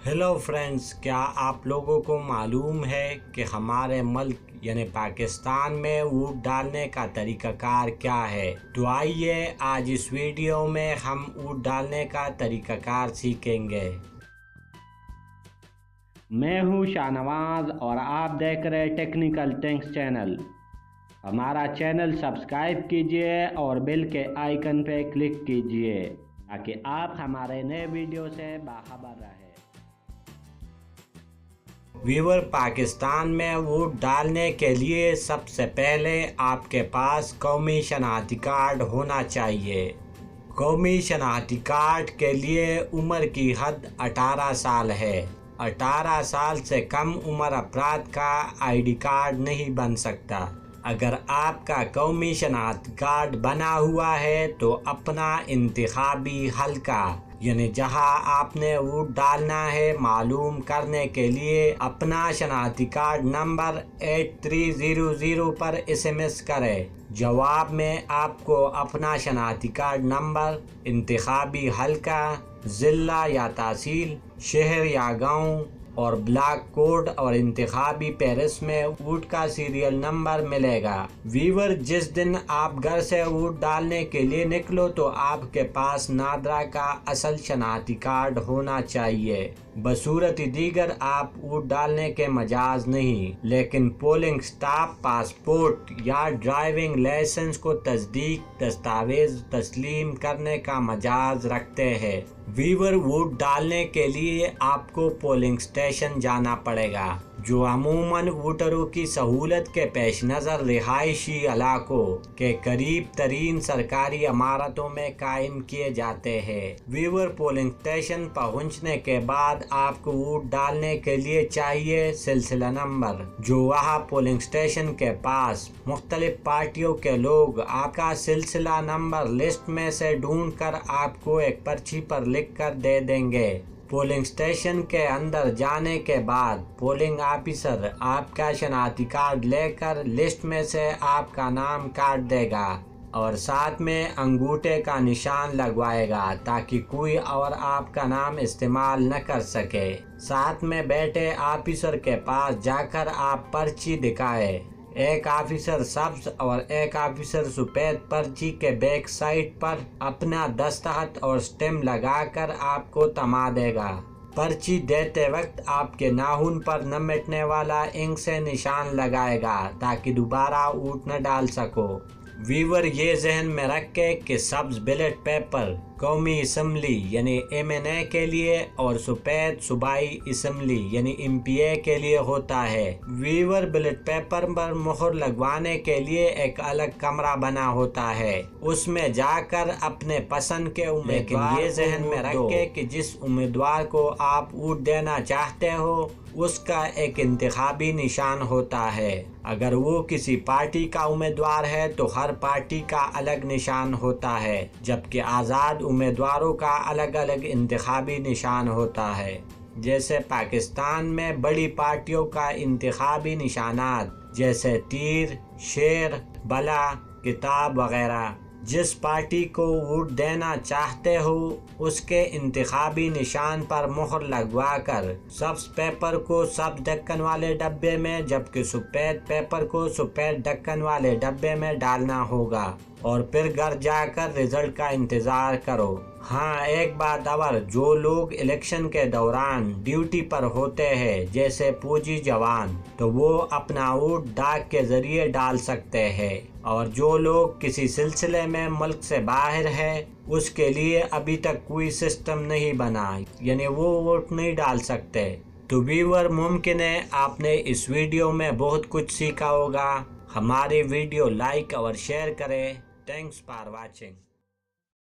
Hello friends, کیا آپ لوگوں کو معلوم ہے کہ ہمارے ملک یعنی پاکستان میں ووٹ ڈالنے کا طریقہ کار کیا ہے؟ تو آئیے آج اس ویڈیو میں ہم ووٹ ڈالنے کا طریقہ کار سیکھیں گے۔ میں ہوں شاہ نواز اور آپ دیکھ رہے ٹیکنیکل تھنگس چینل۔ ہمارا چینل سبسکرائب کیجئے اور بیل کے آئیکن پہ کلک کیجئے تاکہ آپ ہمارے نئے ویڈیو سے باخبر رہیں۔ ویور، پاکستان میں ووٹ ڈالنے کے لیے سب سے پہلے آپ کے پاس قومی شناختی کارڈ ہونا چاہیے۔ قومی شناختی کارڈ کے لیے عمر کی حد 18 سال ہے۔ 18 سال سے کم عمر افراد کا آئی ڈی کارڈ نہیں بن سکتا۔ اگر آپ کا قومی شناختی کارڈ بنا ہوا ہے تو اپنا انتخابی حلقہ یعنی جہاں آپ نے ووٹ ڈالنا ہے معلوم کرنے کے لیے اپنا شناختی کارڈ نمبر 8300 پر SMS کریں۔ جواب میں آپ کو اپنا شناختی کارڈ نمبر، انتخابی حلقہ، ضلع یا تحصیل، شہر یا گاؤں اور بلاک کوڈ اور انتخابی فہرست میں ووٹ کا سیریل نمبر ملے گا۔ ویور، جس دن آپ گھر سے ووٹ ڈالنے کے لیے نکلو تو آپ کے پاس نادرا کا اصل شناختی کارڈ ہونا چاہیے۔ بصورت دیگر آپ ووٹ ڈالنے کے مجاز نہیں، لیکن پولنگ سٹاف پاسپورٹ یا ڈرائیونگ لائسنس کو تصدیق دستاویز تسلیم کرنے کا مجاز رکھتے ہیں۔ ویور، ووٹ ڈالنے کے لیے آپ کو پولنگ اسٹیشن جانا پڑے گا، جو عموماً ووٹروں کی سہولت کے پیش نظر رہائشی علاقوں کے قریب ترین سرکاری عمارتوں میں قائم کیے جاتے ہیں۔ ویور، پولنگ اسٹیشن پہنچنے کے بعد آپ کو ووٹ ڈالنے کے لیے چاہیے سلسلہ نمبر، جو وہاں پولنگ اسٹیشن کے پاس مختلف پارٹیوں کے لوگ آپ کا سلسلہ نمبر لسٹ میں سے ڈھونڈ کر آپ کو ایک پرچی پر لکھ کر دے دیں گے۔ پولنگ اسٹیشن کے اندر جانے کے بعد پولنگ آفیسر آپ کا شناختی کارڈ لے کر لسٹ میں سے آپ کا نام کاٹ دے گا اور ساتھ میں انگوٹھے کا نشان لگوائے گا تاکہ کوئی اور آپ کا نام استعمال نہ کر سکے۔ ساتھ میں بیٹھے آفیسر کے پاس جا کر آپ پرچی دکھائے۔ ایک آفیسر سبز اور ایک آفیسر سفید پرچی کے بیک سائڈ پر اپنا دستخط اور سٹیمپ لگا کر آپ کو تھما دے گا۔ پرچی دیتے وقت آپ کے ناخن پر نہ مٹنے والا انک سے نشان لگائے گا تاکہ دوبارہ ووٹ نہ ڈال سکو۔ ویور، یہ ذہن میں رکھے کہ سبز بیلٹ پیپر قومی اسمبلی یعنی MNA کے لیے اور سفید صوبائی اسمبلی یعنی MPA کے لیے ہوتا ہے۔ ویور، بیلٹ پیپر پر مہر لگوانے کے لیے ایک الگ کمرہ بنا ہوتا ہے، اس میں جا کر اپنے پسند کے امیدوار لیکن یہ ذہن میں رکھے کہ جس امیدوار کو آپ ووٹ دینا چاہتے ہو اس کا ایک انتخابی نشان ہوتا ہے۔ اگر وہ کسی پارٹی کا امیدوار ہے تو ہر پارٹی کا الگ نشان ہوتا ہے، جبکہ آزاد امیدواروں کا الگ الگ انتخابی نشان ہوتا ہے۔ جیسے پاکستان میں بڑی پارٹیوں کا انتخابی نشانات جیسے تیر، شیر، بلا، کتاب وغیرہ۔ جس پارٹی کو ووٹ دینا چاہتے ہو اس کے انتخابی نشان پر مہر لگوا کر سبز پیپر کو سبز ڈھکن والے ڈبے میں جبکہ سفید پیپر کو سفید ڈھکن والے ڈبے میں ڈالنا ہوگا اور پھر گھر جا کر رزلٹ کا انتظار کرو۔ ہاں، ایک بات اور، جو لوگ الیکشن کے دوران ڈیوٹی پر ہوتے ہیں جیسے فوجی جوان تو وہ اپنا ووٹ ڈاک کے ذریعے ڈال سکتے ہیں، اور جو لوگ کسی سلسلے میں ملک سے باہر ہے اس کے لیے ابھی تک کوئی سسٹم نہیں بنا یعنی وہ ووٹ نہیں ڈال سکتے۔ تو ویور، ممکن ہے آپ نے اس ویڈیو میں بہت کچھ سیکھا ہوگا۔ ہماری ویڈیو لائک اور شیئر کریں۔ Thanks for watching.